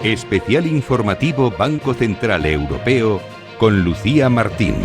Especial informativo Banco Central Europeo con Lucía Martín.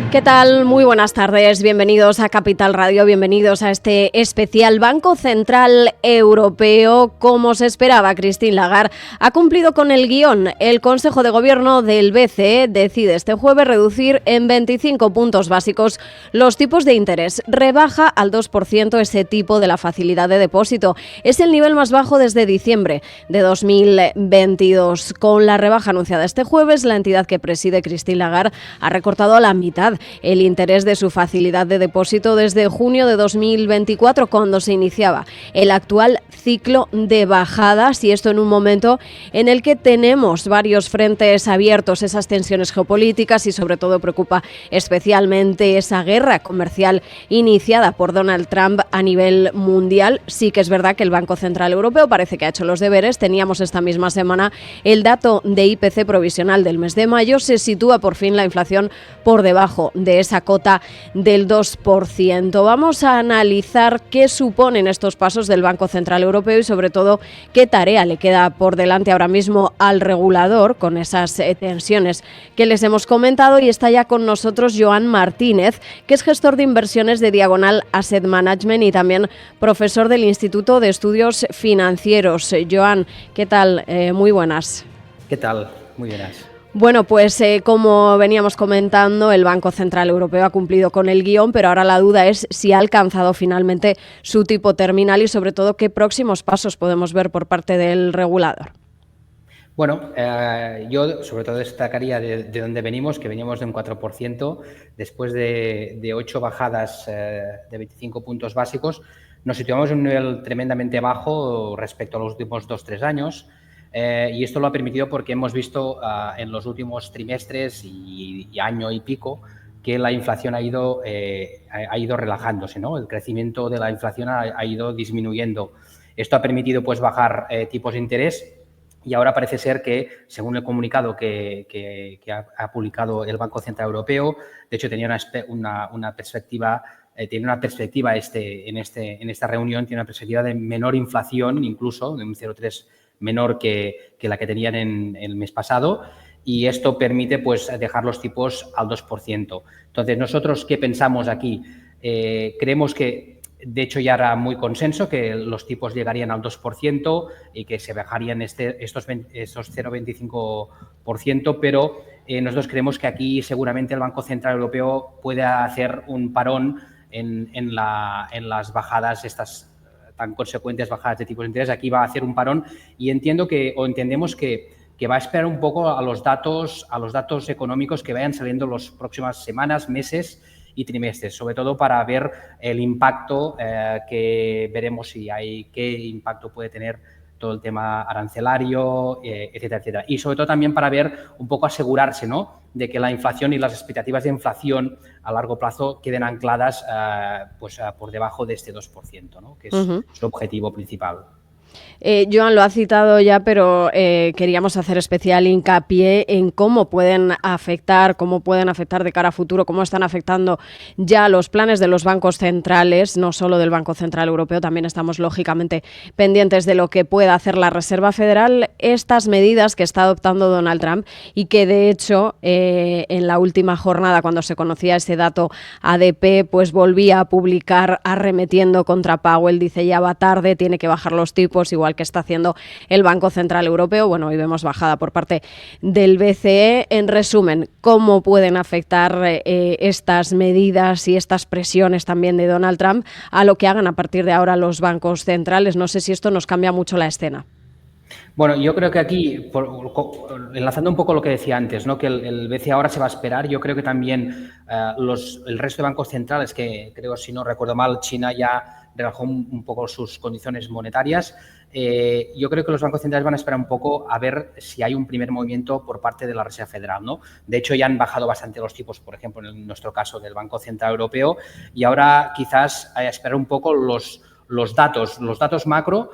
¿Qué tal? Muy buenas tardes, bienvenidos a Capital Radio, bienvenidos a este especial Banco Central Europeo. Como se esperaba, Christine Lagarde ha cumplido con el guión. El Consejo de Gobierno del BCE decide este jueves reducir en 25 puntos básicos los tipos de interés. Rebaja al 2% ese tipo de la facilidad de depósito. Es el nivel más bajo desde diciembre de 2022. Con la rebaja anunciada este jueves, la entidad que preside Christine Lagarde ha recortado a la mitad el interés de su facilidad de depósito desde junio de 2024, cuando se iniciaba el actual ciclo de bajadas, y esto en un momento en el que tenemos varios frentes abiertos, esas tensiones geopolíticas, y sobre todo preocupa especialmente esa guerra comercial iniciada por Donald Trump a nivel mundial. Sí que es verdad que el Banco Central Europeo parece que ha hecho los deberes. Teníamos esta misma semana el dato de IPC provisional del mes de mayo. Se sitúa por fin la inflación por debajo de esa cota del 2%. Vamos a analizar qué suponen estos pasos del Banco Central Europeo y sobre todo qué tarea le queda por delante ahora mismo al regulador con esas tensiones que les hemos comentado. Y está ya con nosotros Joan Martínez, que es gestor de inversiones de Diagonal Asset Management y también profesor del Instituto de Estudios Financieros. Joan, ¿qué tal? Muy buenas. ¿Qué tal? Muy buenas. Bueno, pues como veníamos comentando, el Banco Central Europeo ha cumplido con el guión, pero ahora la duda es si ha alcanzado finalmente su tipo terminal y sobre todo qué próximos pasos podemos ver por parte del regulador. Bueno, yo sobre todo destacaría de dónde venimos, que veníamos de un 4%, después de 8 bajadas de 25 puntos básicos, nos situamos en un nivel tremendamente bajo respecto a los últimos 2-3 años. Y esto lo ha permitido porque hemos visto en los últimos trimestres y año y pico que la inflación ha ido relajándose, ¿no? El crecimiento de la inflación ha ido disminuyendo. Esto ha permitido pues bajar tipos de interés y ahora parece ser que, según el comunicado que ha publicado el Banco Central Europeo, de hecho tenía una perspectiva. Tiene una perspectiva en esta reunión, tiene una perspectiva de menor inflación, incluso de un 0,3 menor que la que tenían en el mes pasado, y esto permite pues dejar los tipos al 2%. Entonces, ¿nosotros qué pensamos aquí? Creemos que, de hecho, ya era muy consenso que los tipos llegarían al 2% y que se bajarían estos 0,25%, pero nosotros creemos que aquí seguramente el Banco Central Europeo puede hacer un parón en las bajadas estas tan consecuentes bajadas de tipos de interés. Aquí va a hacer un parón y entendemos que va a esperar un poco a los datos económicos que vayan saliendo las próximas semanas, meses y trimestres, sobre todo para ver el impacto que veremos qué impacto puede tener todo el tema arancelario, etcétera, etcétera. Y sobre todo también para ver un poco, asegurarse, ¿no?, de que la inflación y las expectativas de inflación a largo plazo queden ancladas por debajo de este 2%, ¿no?, que es su objetivo principal. Joan lo ha citado ya, pero queríamos hacer especial hincapié en cómo pueden afectar de cara a futuro, cómo están afectando ya los planes de los bancos centrales, no solo del Banco Central Europeo. También estamos lógicamente pendientes de lo que pueda hacer la Reserva Federal, estas medidas que está adoptando Donald Trump y que de hecho en la última jornada, cuando se conocía ese dato ADP, pues volvía a publicar arremetiendo contra Powell. Dice, ya va tarde, tiene que bajar los tipos, igual que está haciendo el Banco Central Europeo. Bueno, hoy vemos bajada por parte del BCE. En resumen, ¿cómo pueden afectar estas medidas y estas presiones también de Donald Trump a lo que hagan a partir de ahora los bancos centrales? No sé si esto nos cambia mucho la escena. Bueno, yo creo que aquí, enlazando un poco lo que decía antes, ¿no?, que el BCE ahora se va a esperar. Yo creo que también el resto de bancos centrales, que creo, si no recuerdo mal, China ya relajó un poco sus condiciones monetarias. Yo creo que los bancos centrales van a esperar un poco a ver si hay un primer movimiento por parte de la Reserva Federal, ¿no? De hecho, ya han bajado bastante los tipos, por ejemplo, en nuestro caso del Banco Central Europeo, y ahora quizás hay que esperar un poco los datos macro.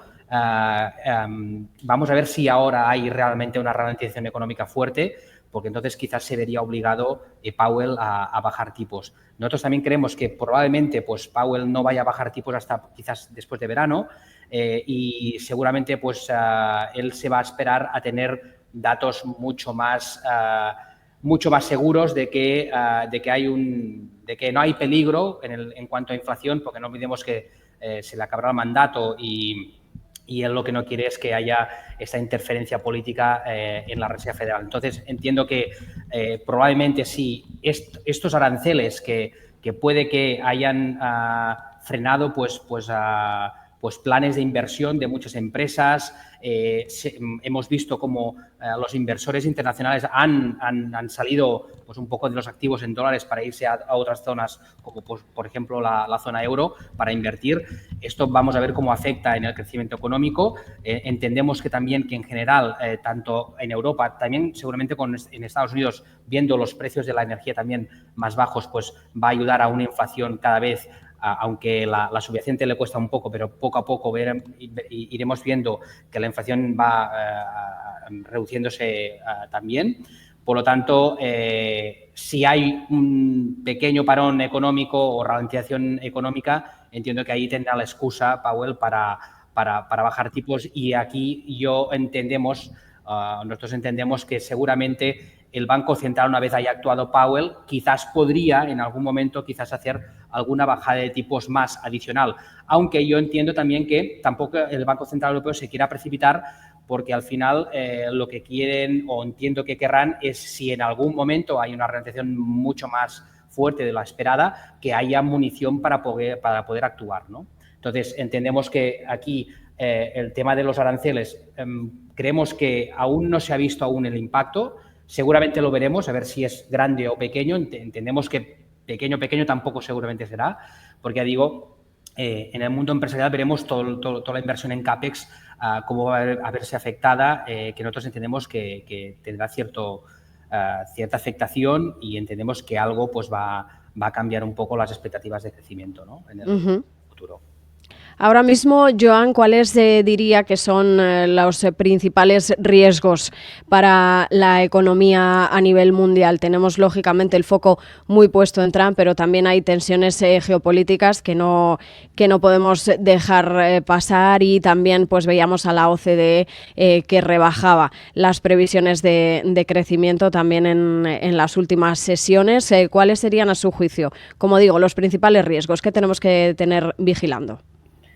Vamos a ver si ahora hay realmente una ralentización económica fuerte, porque entonces quizás se vería obligado Powell a bajar tipos. Nosotros también creemos que probablemente pues, Powell no vaya a bajar tipos hasta quizás después de verano y seguramente pues, él se va a esperar a tener datos mucho más seguros de que no hay peligro en cuanto a inflación, porque no olvidemos que se le acabará el mandato y él lo que no quiere es que haya esta interferencia política en la Reserva Federal. Entonces, entiendo que probablemente sí, estos aranceles que puede que hayan frenado pues planes de inversión de muchas empresas. Hemos visto cómo los inversores internacionales han salido pues, un poco de los activos en dólares para irse a otras zonas, como pues, por ejemplo la zona euro, para invertir. Esto vamos a ver cómo afecta en el crecimiento económico. Entendemos que también que en general, tanto en Europa, también seguramente en Estados Unidos, viendo los precios de la energía también más bajos, pues va a ayudar a una inflación cada vez aunque la subyacente le cuesta un poco, pero poco a poco iremos viendo que la inflación va reduciéndose también. Por lo tanto, si hay un pequeño parón económico o ralentización económica, entiendo que ahí tendrá la excusa Powell para bajar tipos y aquí nosotros entendemos que seguramente el Banco Central, una vez haya actuado Powell, quizás podría en algún momento hacer alguna bajada de tipos más adicional. Aunque yo entiendo también que tampoco el Banco Central Europeo se quiera precipitar porque al final lo que quieren o entiendo que querrán es si en algún momento hay una ralentización mucho más fuerte de la esperada, que haya munición para poder actuar, ¿no? Entonces, entendemos que aquí el tema de los aranceles, creemos que aún no se ha visto aún el impacto. Seguramente lo veremos, a ver si es grande o pequeño. Entendemos que pequeño tampoco seguramente será, porque ya digo, en el mundo empresarial veremos toda la inversión en CAPEX, cómo va a verse afectada, que nosotros entendemos que tendrá cierta afectación y entendemos que algo pues va a cambiar un poco las expectativas de crecimiento, ¿no? En el futuro. Ahora mismo, Joan, ¿cuáles diría que son los principales riesgos para la economía a nivel mundial? Tenemos, lógicamente, el foco muy puesto en Trump, pero también hay tensiones geopolíticas que no podemos dejar pasar y también pues veíamos a la OCDE que rebajaba las previsiones de crecimiento también en las últimas sesiones. ¿Cuáles serían, a su juicio, como digo, los principales riesgos que tenemos que tener vigilando?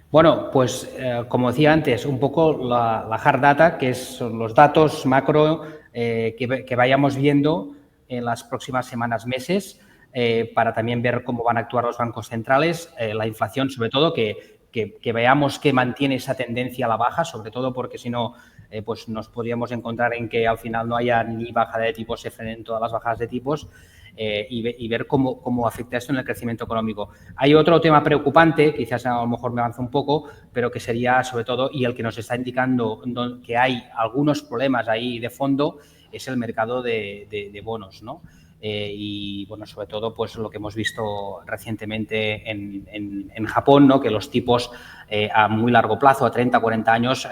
Bueno, pues como decía antes, un poco la hard data, que son los datos macro que vayamos viendo en las próximas semanas, meses, para también ver cómo van a actuar los bancos centrales, la inflación, sobre todo, que veamos que mantiene esa tendencia a la baja, sobre todo porque si no, pues nos podríamos encontrar en que al final no haya ni bajada de tipos, se frenen todas las bajadas de tipos. Y ver cómo afecta esto en el crecimiento económico. Hay otro tema preocupante, quizás a lo mejor me avanzo un poco, pero que sería sobre todo, y el que nos está indicando que hay algunos problemas ahí de fondo, es el mercado de bonos, ¿no? Y bueno, sobre todo pues lo que hemos visto recientemente en Japón, ¿no? Que los tipos a muy largo plazo, a 30, 40 años,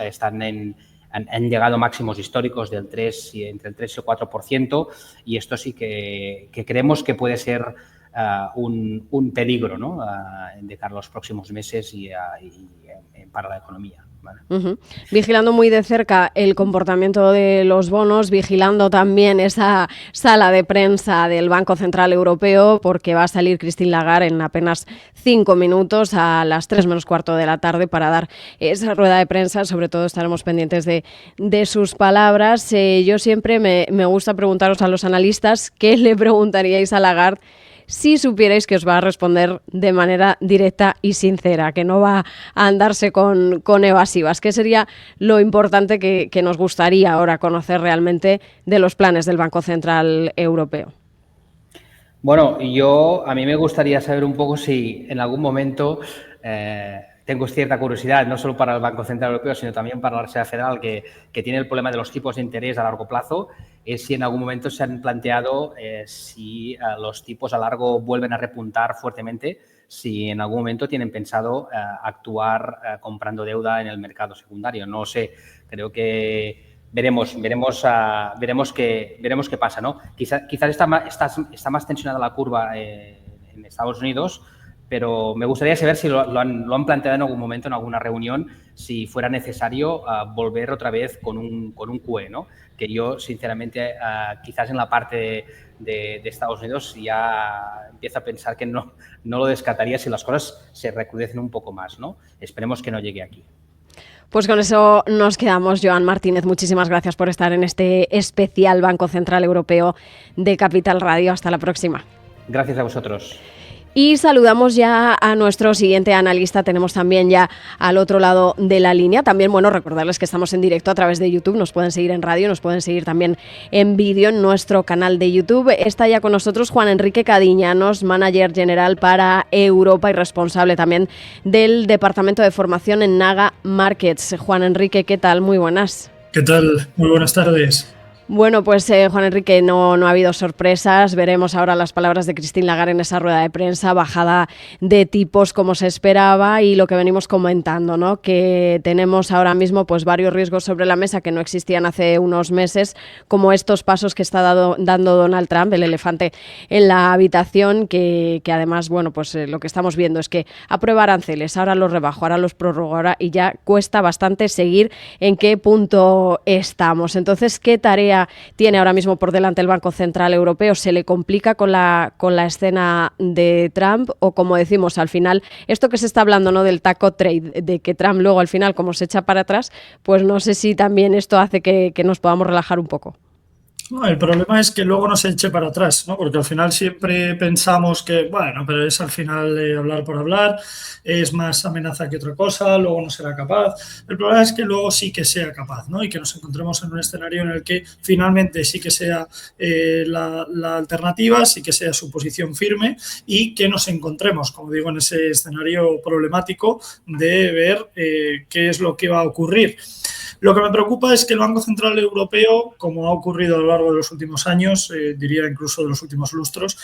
han llegado máximos históricos del 3 y entre el 3 y el 4%, y esto sí que creemos que puede ser un peligro, ¿no? De cara a los próximos meses y para la economía. ¿Vale? Vigilando muy de cerca el comportamiento de los bonos, vigilando también esa sala de prensa del Banco Central Europeo, porque va a salir Christine Lagarde en apenas 5 minutos a las 3 menos cuarto de la tarde para dar esa rueda de prensa. Sobre todo estaremos pendientes de sus palabras. Yo siempre me gusta preguntaros a los analistas qué le preguntaríais a Lagarde si supierais que os va a responder de manera directa y sincera, que no va a andarse con evasivas. ¿Qué sería lo importante que nos gustaría ahora conocer realmente de los planes del Banco Central Europeo? Bueno, a mí me gustaría saber un poco si en algún momento tengo cierta curiosidad, no solo para el Banco Central Europeo, sino también para la Reserva Federal, que tiene el problema de los tipos de interés a largo plazo, es si en algún momento se han planteado si los tipos a largo vuelven a repuntar fuertemente, si en algún momento tienen pensado actuar comprando deuda en el mercado secundario. No lo sé, creo que veremos qué pasa, ¿no? Quizás está más tensionada la curva en Estados Unidos, pero me gustaría saber si lo han planteado en algún momento, en alguna reunión, si fuera necesario volver otra vez con un QE, ¿no? Que yo, sinceramente, quizás en la parte de Estados Unidos ya empiezo a pensar que no lo descartaría si las cosas se recrudecen un poco más, ¿no? Esperemos que no llegue aquí. Pues con eso nos quedamos. Joan Martínez, muchísimas gracias por estar en este especial Banco Central Europeo de Capital Radio. Hasta la próxima. Gracias a vosotros. Y saludamos ya a nuestro siguiente analista. Tenemos también ya al otro lado de la línea. También, bueno, recordarles que estamos en directo a través de YouTube. Nos pueden seguir en radio, nos pueden seguir también en vídeo en nuestro canal de YouTube. Está ya con nosotros Juan Enrique Cadiñanos, manager general para Europa y responsable también del Departamento de Formación en Naga Markets. Juan Enrique, ¿qué tal? Muy buenas. ¿Qué tal? Muy buenas tardes. Bueno, pues Juan Enrique, no ha habido sorpresas. Veremos ahora las palabras de Christine Lagarde en esa rueda de prensa, bajada de tipos como se esperaba y lo que venimos comentando, ¿no? Que tenemos ahora mismo pues varios riesgos sobre la mesa que no existían hace unos meses, como estos pasos que está dando Donald Trump, el elefante en la habitación, que además, bueno, pues lo que estamos viendo es que aprueba aranceles, ahora los rebajo, ahora los prorrogo, ahora, y ya cuesta bastante seguir en qué punto estamos. Entonces, ¿qué tarea tiene ahora mismo por delante el Banco Central Europeo? ¿Se le complica con la escena de Trump? O, como decimos, al final, esto que se está hablando, ¿no?, del taco trade, de que Trump luego al final, como se echa para atrás, pues no sé si también esto hace que nos podamos relajar un poco. No, el problema es que luego no se eche para atrás, ¿no? Porque al final siempre pensamos que, bueno, pero es al final hablar por hablar, es más amenaza que otra cosa, luego no será capaz. El problema es que luego sí que sea capaz, ¿no? Y que nos encontremos en un escenario en el que finalmente sí que sea la alternativa, sí que sea su posición firme y que nos encontremos, como digo, en ese escenario problemático de ver qué es lo que va a ocurrir. Lo que me preocupa es que el Banco Central Europeo, como ha ocurrido a lo largo de los últimos años, diría incluso de los últimos lustros,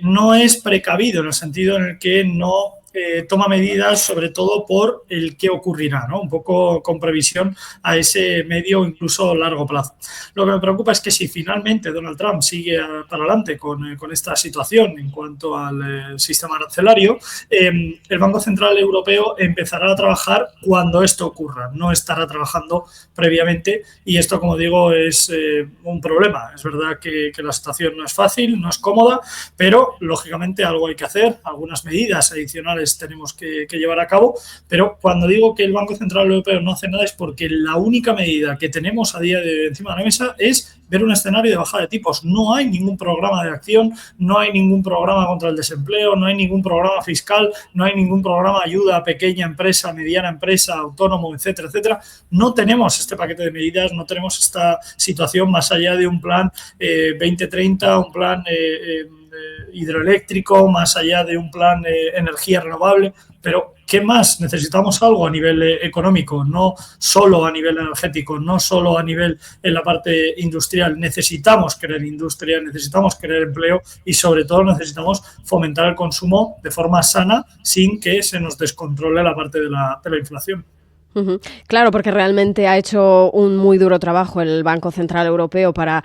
no es precavido en el sentido en el que no toma medidas, sobre todo por el qué ocurrirá, ¿no? Un poco con previsión a ese medio o incluso largo plazo. Lo que me preocupa es que si finalmente Donald Trump sigue para adelante con esta situación en cuanto al sistema arancelario, el Banco Central Europeo empezará a trabajar cuando esto ocurra, no estará trabajando previamente, y esto, como digo, es un problema. Es verdad que la situación no es fácil, no es cómoda, pero lógicamente algo hay que hacer, algunas medidas adicionales tenemos que llevar a cabo, pero cuando digo que el Banco Central Europeo no hace nada es porque la única medida que tenemos a día de hoy encima de la mesa es ver un escenario de bajada de tipos. No hay ningún programa de acción, no hay ningún programa contra el desempleo, no hay ningún programa fiscal, no hay ningún programa de ayuda a pequeña empresa, mediana empresa, autónomo, etcétera, etcétera. No tenemos este paquete de medidas, no tenemos esta situación más allá de un plan 2030, un plan hidroeléctrico, más allá de un plan de energía renovable, pero ¿qué más? Necesitamos algo a nivel económico, no solo a nivel energético, no solo a nivel en la parte industrial. Necesitamos crear industria, necesitamos crear empleo y sobre todo necesitamos fomentar el consumo de forma sana sin que se nos descontrole la parte de la inflación. Claro, porque realmente ha hecho un muy duro trabajo el Banco Central Europeo para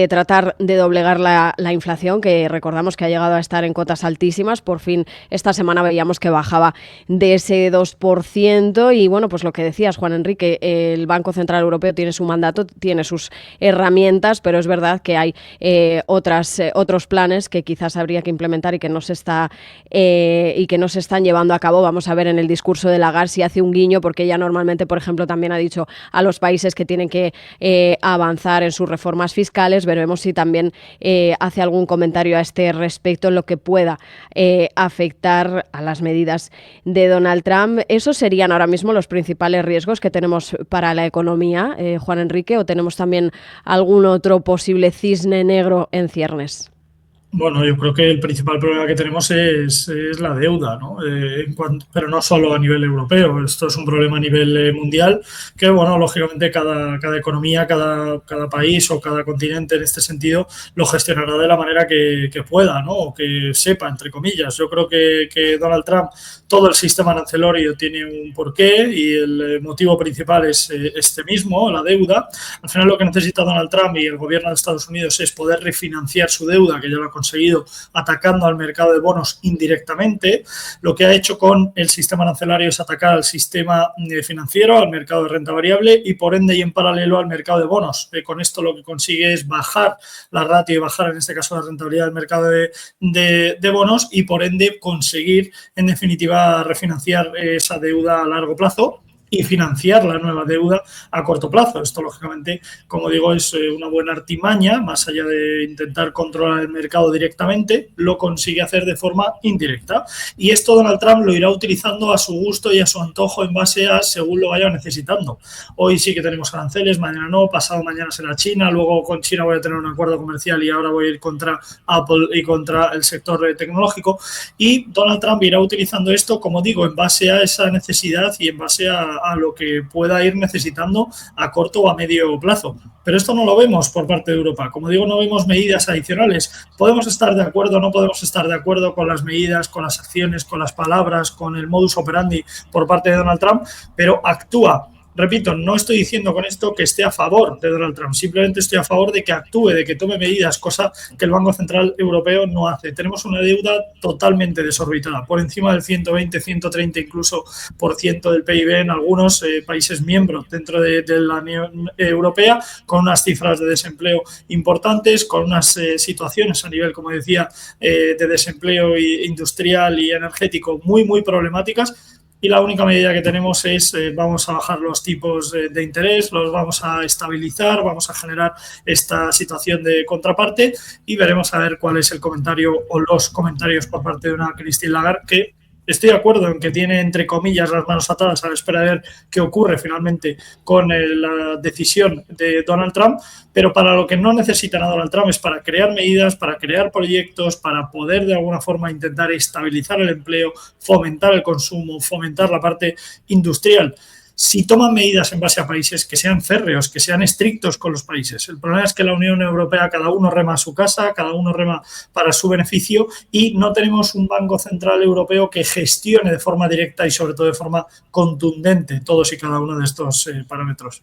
tratar de doblegar la inflación, que recordamos que ha llegado a estar en cotas altísimas. Por fin esta semana veíamos que bajaba de ese 2%. Y bueno, pues lo que decías, Juan Enrique, el Banco Central Europeo tiene su mandato, tiene sus herramientas, pero es verdad que hay otros planes que quizás habría que implementar y que no se están llevando a cabo. Vamos a ver en el discurso de Lagarde si hace un guiño, porque ella normalmente, por ejemplo, también ha dicho a los países que tienen que avanzar en sus reformas fiscales. Veremos si también hace algún comentario a este respecto en lo que pueda afectar a las medidas de Donald Trump. ¿Esos serían ahora mismo los principales riesgos que tenemos para la economía, Juan Enrique, o tenemos también algún otro posible cisne negro en ciernes? Bueno, yo creo que el principal problema que tenemos es la deuda, ¿no? Pero no solo a nivel europeo, esto es un problema a nivel mundial, que, bueno, lógicamente cada economía, cada país o cada continente en este sentido lo gestionará de la manera que pueda, ¿no? O que sepa, entre comillas. Yo creo que Donald Trump, todo el sistema arancelario tiene un porqué y el motivo principal es este mismo, la deuda. Al final lo que necesita Donald Trump y el gobierno de Estados Unidos es poder refinanciar su deuda, que ya lo ha conseguido atacando al mercado de bonos indirectamente. Lo que ha hecho con el sistema arancelario es atacar al sistema financiero, al mercado de renta variable y por ende y en paralelo al mercado de bonos. Con esto lo que consigue es bajar la ratio y bajar en este caso la rentabilidad del mercado de bonos y por ende conseguir en definitiva refinanciar esa deuda a largo plazo y financiar la nueva deuda a corto plazo. Esto, lógicamente, como digo, es una buena artimaña, más allá de intentar controlar el mercado directamente, lo consigue hacer de forma indirecta. Y esto Donald Trump lo irá utilizando a su gusto y a su antojo en base a según lo vaya necesitando. Hoy sí que tenemos aranceles, mañana no, pasado mañana será China, luego con China voy a tener un acuerdo comercial y ahora voy a ir contra Apple y contra el sector tecnológico. Y Donald Trump irá utilizando esto, como digo, en base a esa necesidad y en base a lo que pueda ir necesitando a corto o a medio plazo. Pero esto no lo vemos por parte de Europa. Como digo, no vemos medidas adicionales. Podemos estar de acuerdo o no podemos estar de acuerdo con las medidas, con las acciones, con las palabras, con el modus operandi por parte de Donald Trump, pero actúa. Repito, no estoy diciendo con esto que esté a favor de Donald Trump, simplemente estoy a favor de que actúe, de que tome medidas, cosa que el Banco Central Europeo no hace. Tenemos una deuda totalmente desorbitada, por encima del 120, 130 incluso % del PIB en algunos países miembros dentro de la Unión Europea, con unas cifras de desempleo importantes, con unas situaciones a nivel, como decía, de desempleo industrial y energético muy, muy problemáticas. Y la única medida que tenemos es vamos a bajar los tipos de interés, los vamos a estabilizar, vamos a generar esta situación de contraparte y veremos a ver cuál es el comentario o los comentarios por parte de una Christine Lagarde que estoy de acuerdo en que tiene, entre comillas, las manos atadas a la espera de ver qué ocurre finalmente con la decisión de Donald Trump, pero para lo que no necesitan a Donald Trump es para crear medidas, para crear proyectos, para poder de alguna forma intentar estabilizar el empleo, fomentar el consumo, fomentar la parte industrial. Si toman medidas en base a países que sean férreos, que sean estrictos con los países. El problema es que la Unión Europea, cada uno rema a su casa, cada uno rema para su beneficio y no tenemos un Banco Central Europeo que gestione de forma directa y sobre todo de forma contundente todos y cada uno de estos parámetros.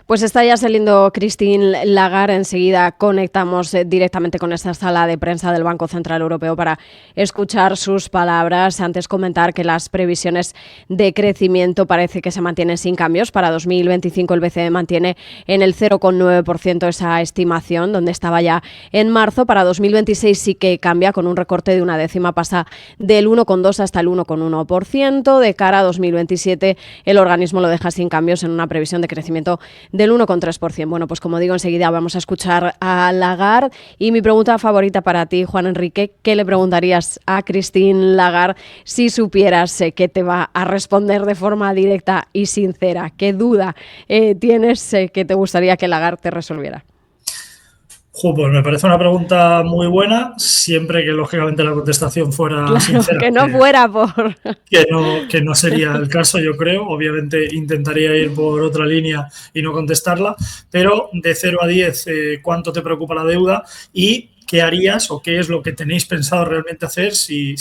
Pues está ya saliendo Christine Lagarde. Enseguida conectamos directamente con esta sala de prensa del Banco Central Europeo para escuchar sus palabras. Antes comentar que las previsiones de crecimiento parece que se mantienen sin cambios. Para 2025 el BCE mantiene en el 0,9% esa estimación, donde estaba ya en marzo. Para 2026 sí que cambia, con un recorte de una décima, pasa del 1,2 hasta el 1,1%. De cara a 2027 el organismo lo deja sin cambios en una previsión de crecimiento del 1,3%. Bueno, pues como digo, enseguida vamos a escuchar a Lagarde. Y mi pregunta favorita para ti, Juan Enrique, ¿qué le preguntarías a Christine Lagarde si supieras que te va a responder de forma directa y sincera? ¿Qué duda tienes que te gustaría que Lagarde te resolviera? Pues me parece una pregunta muy buena, siempre que lógicamente la contestación fuera claro, sincera. Que no fuera por... Que no sería el caso, yo creo. Obviamente intentaría ir por otra línea y no contestarla, pero de 0 a 10, ¿cuánto te preocupa la deuda? Y ¿qué harías o qué es lo que tenéis pensado realmente hacer si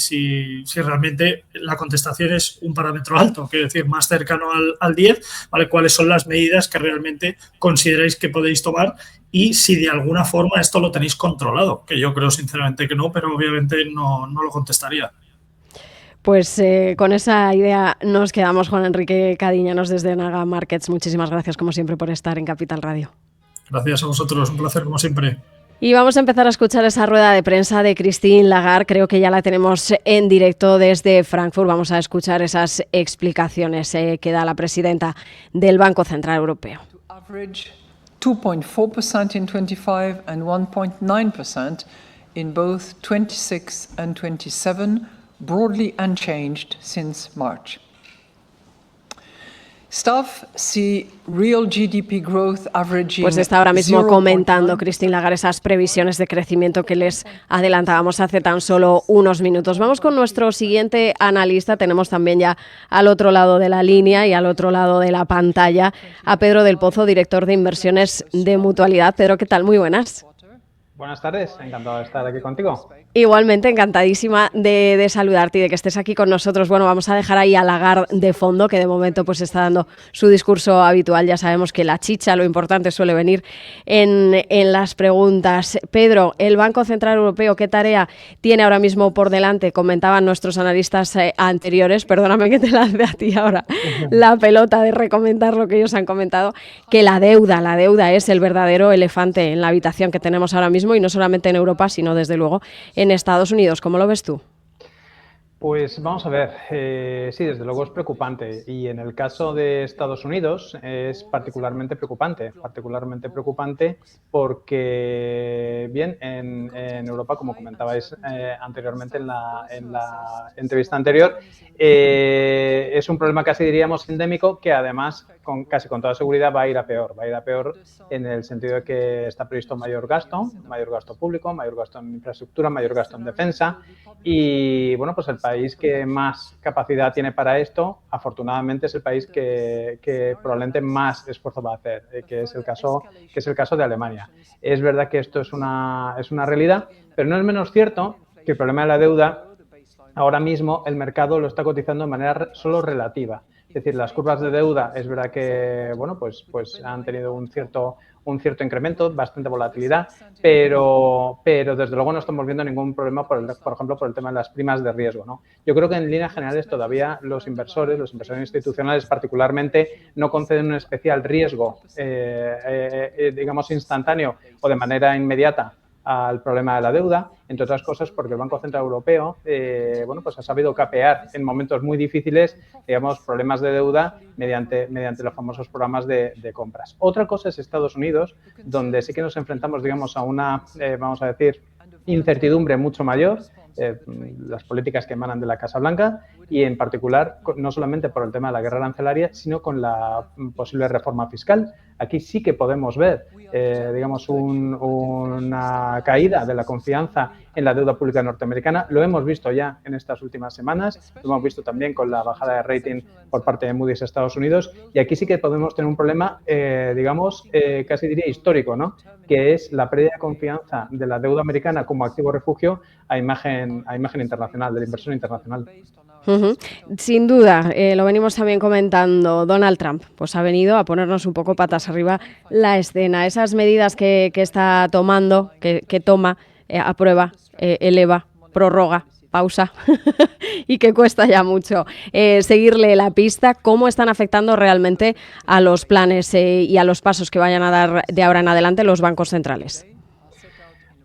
realmente la contestación es un parámetro alto, quiero decir, más cercano al 10, ¿vale? ¿Cuáles son las medidas que realmente consideráis que podéis tomar? Y si de alguna forma esto lo tenéis controlado, que yo creo sinceramente que no, pero obviamente no lo contestaría. Pues con esa idea nos quedamos. Juan Enrique Cadiñanos desde Naga Markets, muchísimas gracias como siempre por estar en Capital Radio. Gracias a vosotros, un placer como siempre. Y vamos a empezar a escuchar esa rueda de prensa de Christine Lagarde. Creo que ya la tenemos en directo desde Frankfurt. Vamos a escuchar esas explicaciones que da la presidenta del Banco Central Europeo. 2.4% in 25 and 1.9% in both 26 and 27, broadly unchanged since March. Staff see real GDP growth averaging. Pues está ahora mismo 0.9. comentando Christine Lagarde esas previsiones de crecimiento que les adelantábamos hace tan solo unos minutos. Vamos con nuestro siguiente analista. Tenemos también ya al otro lado de la línea y al otro lado de la pantalla a Pedro del Pozo, director de inversiones de Mutualidad. Pedro, ¿qué tal? Muy buenas. Buenas tardes, encantado de estar aquí contigo. Igualmente, encantadísima de saludarte y de que estés aquí con nosotros. Bueno, vamos a dejar ahí a Lagarde de fondo, que de momento pues está dando su discurso habitual. Ya sabemos que la chicha, lo importante, suele venir en las preguntas. Pedro, el Banco Central Europeo, ¿qué tarea tiene ahora mismo por delante? Comentaban nuestros analistas anteriores, perdóname que te lance a ti ahora la pelota de recomendar lo que ellos han comentado, que la deuda es el verdadero elefante en la habitación que tenemos ahora mismo, y no solamente en Europa, sino desde luego en Estados Unidos. ¿Cómo lo ves tú? Pues vamos a ver, sí, desde luego es preocupante, y en el caso de Estados Unidos es particularmente preocupante porque, bien, en Europa, como comentabais anteriormente en la entrevista anterior, es un problema casi diríamos endémico, que además casi con toda seguridad va a ir a peor en el sentido de que está previsto mayor gasto público, mayor gasto en infraestructura, mayor gasto en defensa, y bueno, pues el país que más capacidad tiene para esto, afortunadamente, es el país que probablemente más esfuerzo va a hacer, que es el caso de Alemania. Es verdad que esto es una realidad, pero no es menos cierto que el problema de la deuda ahora mismo el mercado lo está cotizando de manera solo relativa. Es decir, las curvas de deuda es verdad que, bueno, pues han tenido un cierto incremento, bastante volatilidad, pero desde luego no estamos viendo ningún problema, por ejemplo, por el tema de las primas de riesgo, ¿no? Yo creo que en líneas generales todavía los inversores institucionales particularmente, no conceden un especial riesgo, digamos, instantáneo o de manera inmediata al problema de la deuda, entre otras cosas porque el Banco Central Europeo bueno, pues ha sabido capear en momentos muy difíciles, digamos, problemas de deuda mediante los famosos programas de compras. Otra cosa es Estados Unidos, donde sí que nos enfrentamos, digamos, a una, vamos a decir, incertidumbre mucho mayor, las políticas que emanan de la Casa Blanca, y en particular no solamente por el tema de la guerra arancelaria, sino con la posible reforma fiscal. Aquí sí que podemos ver, digamos, una caída de la confianza en la deuda pública norteamericana. Lo hemos visto ya en estas últimas semanas, lo hemos visto también con la bajada de rating por parte de Moody's Estados Unidos, y aquí sí que podemos tener un problema, digamos, casi diría histórico, ¿no? Que es la pérdida de confianza de la deuda americana como activo refugio a imagen internacional, de la inversión internacional. Uh-huh. Sin duda, lo venimos también comentando, Donald Trump pues ha venido a ponernos un poco patas arriba la escena. Esas medidas que está tomando, que toma, aprueba, eleva, prorroga, pausa y que cuesta ya mucho seguirle la pista, cómo están afectando realmente a los planes y a los pasos que vayan a dar de ahora en adelante los bancos centrales.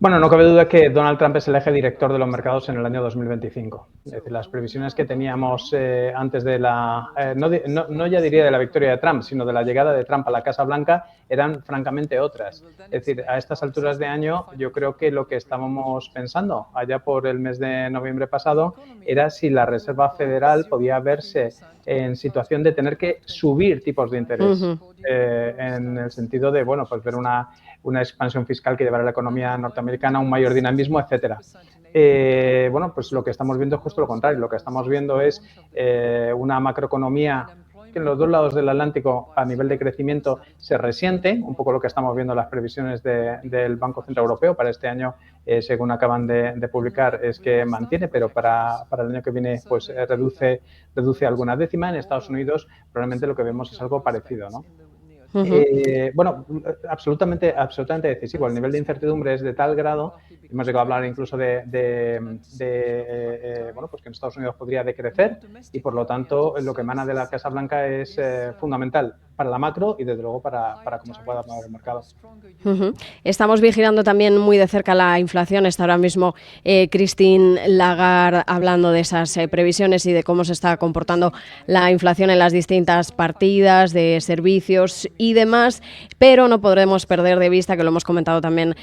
Bueno, no cabe duda que Donald Trump es el eje director de los mercados en el año 2025. Es decir, las previsiones que teníamos antes de la, no ya diría de la victoria de Trump, sino de la llegada de Trump a la Casa Blanca, eran francamente otras. Es decir, a estas alturas de año, yo creo que lo que estábamos pensando allá por el mes de noviembre pasado era si la Reserva Federal podía verse en situación de tener que subir tipos de interés, en el sentido de, bueno, pues ver una expansión fiscal que llevará a la economía norteamericana a un mayor dinamismo, etcétera. Bueno, pues lo que estamos viendo es justo lo contrario. Lo que estamos viendo es una macroeconomía que en los dos lados del Atlántico a nivel de crecimiento se resiente, un poco lo que estamos viendo en las previsiones del Banco Central Europeo para este año, según acaban de publicar, es que mantiene, pero para el año que viene pues reduce alguna décima. En Estados Unidos probablemente lo que vemos es algo parecido, ¿no? Bueno, absolutamente decisivo. El nivel de incertidumbre es de tal grado, hemos llegado a hablar incluso bueno, pues que en Estados Unidos podría decrecer, y por lo tanto lo que emana de la Casa Blanca es fundamental para la macro y desde luego para cómo se pueda mover el mercado. Estamos vigilando también muy de cerca la inflación. Está ahora mismo Christine Lagarde hablando de esas previsiones y de cómo se está comportando la inflación en las distintas partidas de servicios y demás, pero no podremos perder de vista, que lo hemos comentado también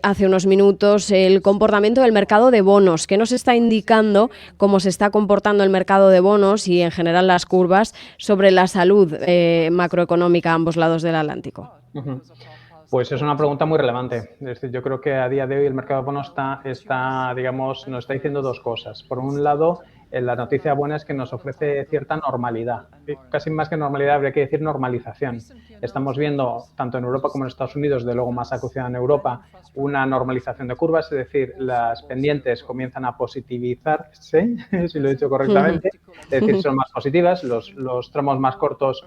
hace unos minutos, el comportamiento del mercado de bonos. ¿Qué nos está indicando cómo se está comportando el mercado de bonos y en general las curvas sobre la salud macroeconómica a ambos lados del Atlántico? Pues es una pregunta muy relevante. Es decir, yo creo que a día de hoy el mercado de bonos digamos, nos está diciendo dos cosas. Por un lado, la noticia buena es que nos ofrece cierta normalidad. Casi más que normalidad, habría que decir normalización. Estamos viendo, tanto en Europa como en Estados Unidos, de luego más acuciada en Europa, una normalización de curvas, es decir, las pendientes comienzan a positivizarse, si lo he dicho correctamente, es decir, son más positivas, los tramos más cortos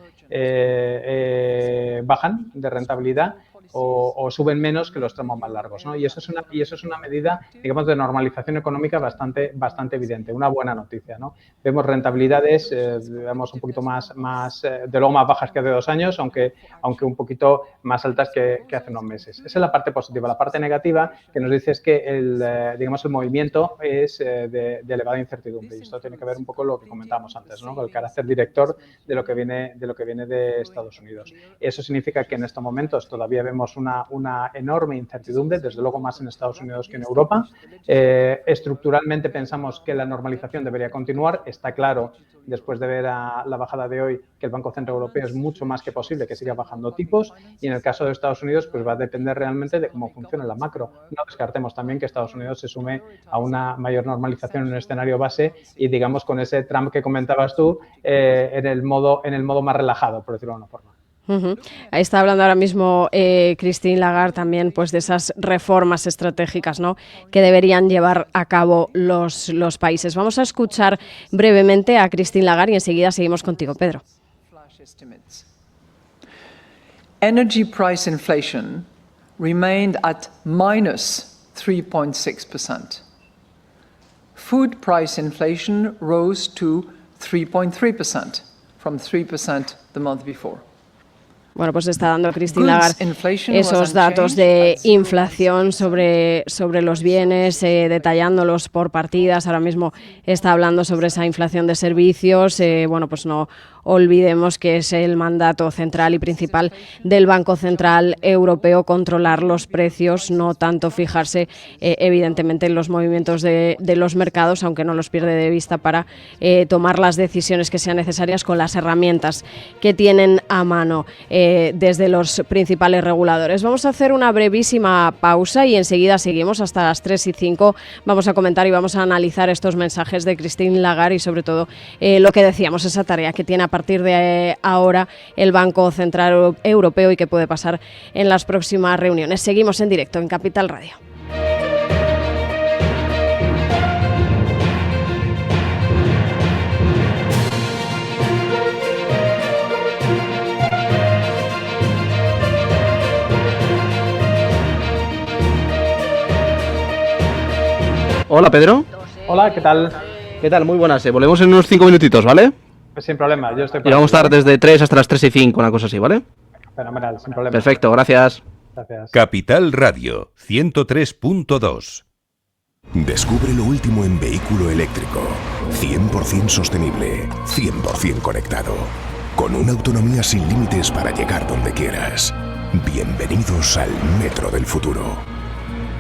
bajan de rentabilidad o suben menos que los tramos más largos, ¿no? Y eso es una medida, digamos, de normalización económica bastante evidente, una buena noticia, ¿no? Vemos rentabilidades, digamos, un poquito más de luego más bajas que hace 2 años, aunque un poquito más altas que hace unos meses. Esa es la parte positiva. La parte negativa que nos dice es que el movimiento es de elevada incertidumbre, y esto tiene que ver un poco lo que comentábamos antes, ¿no? Con el carácter director de lo que viene de Estados Unidos. Eso significa que en estos momentos todavía vemos una enorme incertidumbre, desde luego más en Estados Unidos que en Europa. Estructuralmente pensamos que la normalización debería continuar. Está claro, después de ver la bajada de hoy, que el Banco Central Europeo es mucho más que posible que siga bajando tipos, y en el caso de Estados Unidos pues va a depender realmente de cómo funciona la macro. No descartemos también que Estados Unidos se sume a una mayor normalización en un escenario base y, digamos, con ese Trump que comentabas tú, en el modo más relajado, por decirlo de alguna forma. Ahí está hablando ahora mismo Christine Lagarde también, pues, de esas reformas estratégicas, ¿no?, que deberían llevar a cabo los países. Vamos a escuchar brevemente a Christine Lagarde y enseguida seguimos contigo, Pedro. Energy price inflation remained at minus 3.6%. Food price inflation rose to 3.3% from 3% the month before. Bueno, pues está dando Christine Lagarde esos datos de inflación sobre los bienes, detallándolos por partidas. Ahora mismo está hablando sobre esa inflación de servicios. Bueno, pues no olvidemos que es el mandato central y principal del Banco Central Europeo controlar los precios, no tanto fijarse evidentemente en los movimientos de los mercados, aunque no los pierde de vista para tomar las decisiones que sean necesarias con las herramientas que tienen a mano desde los principales reguladores. Vamos a hacer una brevísima pausa y enseguida seguimos hasta las 3:05. Vamos a comentar y vamos a analizar estos mensajes de Christine Lagarde y sobre todo lo que decíamos, esa tarea que tiene a partir de ahora el Banco Central Europeo y que puede pasar en las próximas reuniones. Seguimos en directo en Capital Radio. Hola, Pedro. Hola, ¿qué tal? ¿Qué tal? Muy buenas. Volvemos en unos 5 minutitos, ¿vale? Pues sin problema, yo estoy... Y vamos a estar desde 3 hasta las 3:05, una cosa así, ¿vale? Fenomenal, sin problema. Perfecto, gracias. Gracias. Capital Radio 103.2. Descubre lo último en vehículo eléctrico, 100% sostenible, 100% conectado, con una autonomía sin límites para llegar donde quieras. Bienvenidos al Metro del futuro.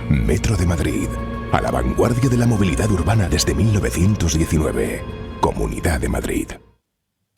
Metro de Madrid, a la vanguardia de la movilidad urbana desde 1919. Comunidad de Madrid.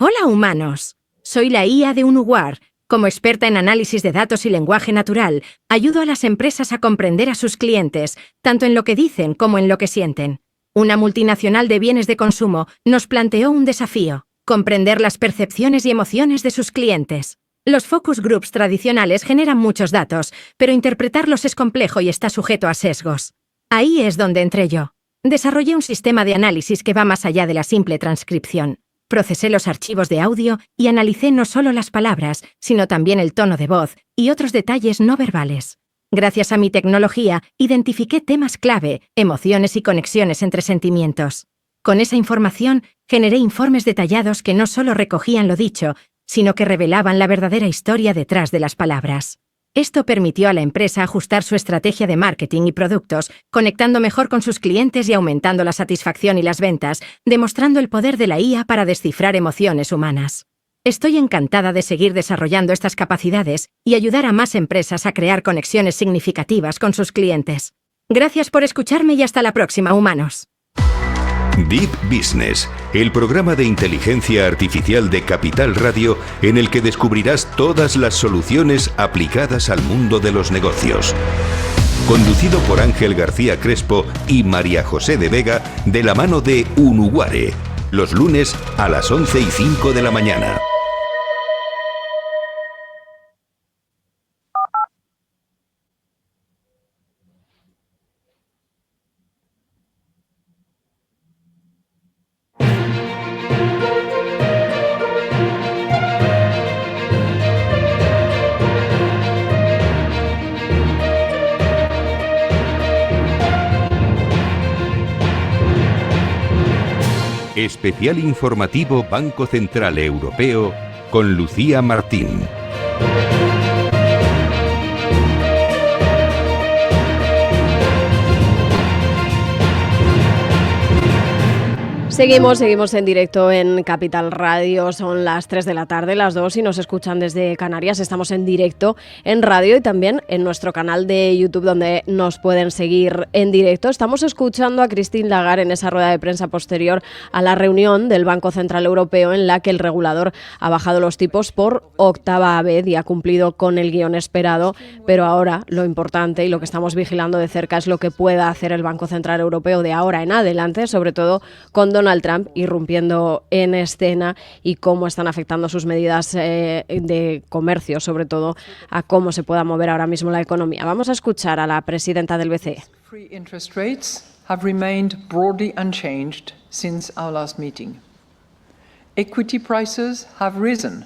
Hola, humanos. Soy la IA de Unuwar. Como experta en análisis de datos y lenguaje natural, ayudo a las empresas a comprender a sus clientes, tanto en lo que dicen como en lo que sienten. Una multinacional de bienes de consumo nos planteó un desafío: comprender las percepciones y emociones de sus clientes. Los focus groups tradicionales generan muchos datos, pero interpretarlos es complejo y está sujeto a sesgos. Ahí es donde entré yo. Desarrollé un sistema de análisis que va más allá de la simple transcripción. Procesé los archivos de audio y analicé no solo las palabras, sino también el tono de voz y otros detalles no verbales. Gracias a mi tecnología, identifiqué temas clave, emociones y conexiones entre sentimientos. Con esa información, generé informes detallados que no solo recogían lo dicho, sino que revelaban la verdadera historia detrás de las palabras. Esto permitió a la empresa ajustar su estrategia de marketing y productos, conectando mejor con sus clientes y aumentando la satisfacción y las ventas, demostrando el poder de la IA para descifrar emociones humanas. Estoy encantada de seguir desarrollando estas capacidades y ayudar a más empresas a crear conexiones significativas con sus clientes. Gracias por escucharme y hasta la próxima, humanos. Deep Business, el programa de inteligencia artificial de Capital Radio en el que descubrirás todas las soluciones aplicadas al mundo de los negocios. Conducido por Ángel García Crespo y María José de Vega, de la mano de Unuguare, los lunes a las 11:05 de la mañana. Especial informativo Banco Central Europeo con Lucía Martín. Seguimos en directo en Capital Radio, son las 3 de la tarde, las 2, y nos escuchan desde Canarias. Estamos en directo en radio y también en nuestro canal de YouTube, donde nos pueden seguir en directo. Estamos escuchando a Christine Lagarde en esa rueda de prensa posterior a la reunión del Banco Central Europeo, en la que el regulador ha bajado los tipos por octava vez y ha cumplido con el guión esperado, pero ahora lo importante y lo que estamos vigilando de cerca es lo que pueda hacer el Banco Central Europeo de ahora en adelante, sobre todo con Donald Trump irrumpiendo en escena y cómo están afectando sus medidas de comercio, sobre todo a cómo se pueda mover ahora mismo la economía. Vamos a escuchar a la presidenta del BCE. Free interest rates have remained broadly unchanged since our last meeting. Equity prices have risen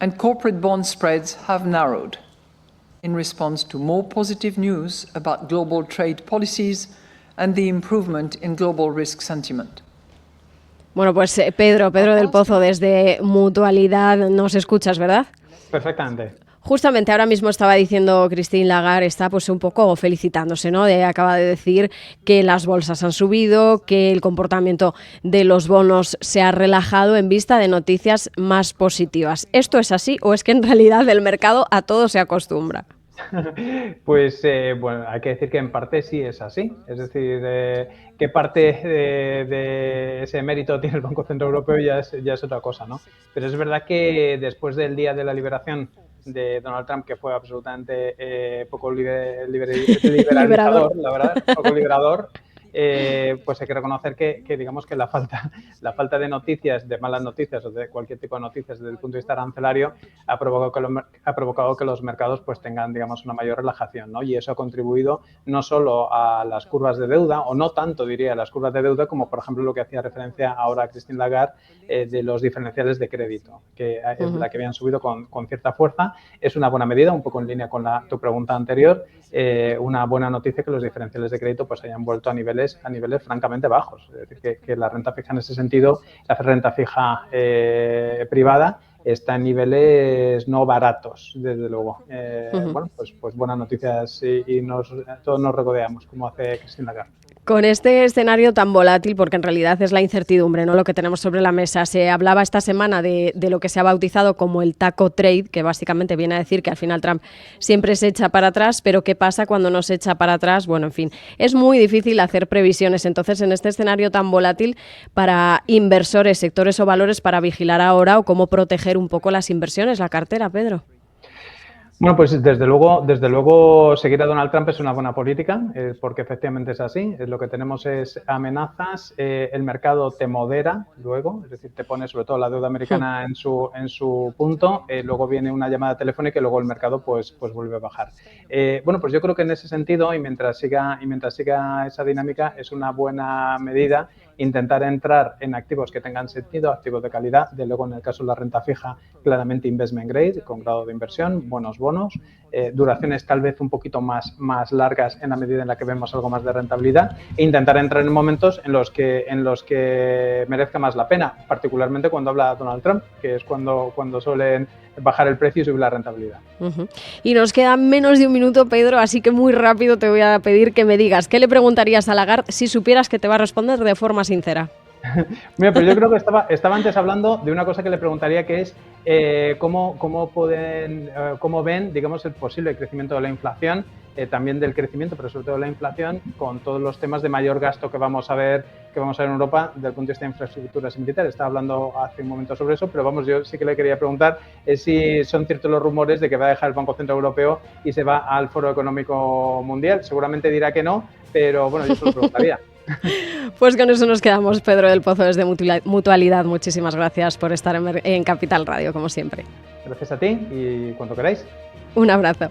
and corporate bond spreads have narrowed in response to more positive news about global trade policies and the improvement in global risk sentiment. Bueno, pues Pedro del Pozo, desde Mutualidad, nos escuchas, ¿verdad? Perfectamente. Justamente ahora mismo estaba diciendo Christine Lagarde, está pues un poco felicitándose, ¿no? Acaba de decir que las bolsas han subido, que el comportamiento de los bonos se ha relajado en vista de noticias más positivas. ¿Esto es así o es que en realidad el mercado a todo se acostumbra? Pues bueno, hay que decir que en parte sí es así. Es decir, qué parte de ese mérito tiene el Banco Central Europeo ya es otra cosa, ¿no? Pero es verdad que después del día de la liberación de Donald Trump, que fue absolutamente poco liberalizador, la verdad, poco liberador, pues hay que reconocer que digamos que la falta de noticias, de malas noticias o de cualquier tipo de noticias desde el punto de vista arancelario ha provocado que los mercados pues tengan, digamos, una mayor relajación, ¿no? Y eso ha contribuido no solo a las curvas de deuda, o no tanto, diría, a las curvas de deuda, como por ejemplo lo que hacía referencia ahora Christine Lagarde, de los diferenciales de crédito, que es la que habían subido con cierta fuerza. Es una buena medida, un poco en línea con tu pregunta anterior, una buena noticia que los diferenciales de crédito pues hayan vuelto a niveles francamente bajos. Es decir, que la renta fija en ese sentido, la renta fija privada, está en niveles no baratos, desde luego. Bueno, pues buenas noticias y todos nos regodeamos, como hace Christine Lagarde. Con este escenario tan volátil, porque en realidad es la incertidumbre, ¿no?, lo que tenemos sobre la mesa, se hablaba esta semana de lo que se ha bautizado como el taco trade, que básicamente viene a decir que al final Trump siempre se echa para atrás, pero ¿qué pasa cuando no se echa para atrás? Bueno, en fin, es muy difícil hacer previsiones. Entonces, en este escenario tan volátil, para inversores, sectores o valores, para vigilar ahora o cómo proteger un poco las inversiones, la cartera, Pedro. Bueno, pues desde luego seguir a Donald Trump es una buena política, porque efectivamente es así. Lo que tenemos es amenazas, el mercado te modera luego, es decir, te pone sobre todo la deuda americana en su punto, luego viene una llamada telefónica y luego el mercado pues vuelve a bajar. Bueno, pues yo creo que en ese sentido, y mientras siga esa dinámica, es una buena medida intentar entrar en activos que tengan sentido, activos de calidad. De luego, en el caso de la renta fija, claramente investment grade, con grado de inversión, buenos bonos, duraciones tal vez un poquito más largas en la medida en la que vemos algo más de rentabilidad, e intentar entrar en momentos en los que merezca más la pena, particularmente cuando habla Donald Trump, que es cuando suelen bajar el precio y subir la rentabilidad. Y nos queda menos de un minuto, Pedro, así que muy rápido te voy a pedir que me digas, ¿qué le preguntarías a Lagarde si supieras que te va a responder de forma sincera? Mira, pero yo creo que estaba antes hablando de una cosa que le preguntaría, que es cómo ven, digamos, el posible crecimiento de la inflación, también del crecimiento, pero sobre todo de la inflación, con todos los temas de mayor gasto que vamos a ver en Europa desde el punto de vista de infraestructuras y militares. Estaba hablando hace un momento sobre eso, pero vamos, yo sí que le quería preguntar si son ciertos los rumores de que va a dejar el Banco Central Europeo y se va al Foro Económico Mundial. Seguramente dirá que no, pero bueno, yo se lo preguntaría. Pues con eso nos quedamos. Pedro del Pozo, desde Mutualidad, muchísimas gracias por estar en Capital Radio, como siempre. Gracias a ti y cuando queráis. Un abrazo.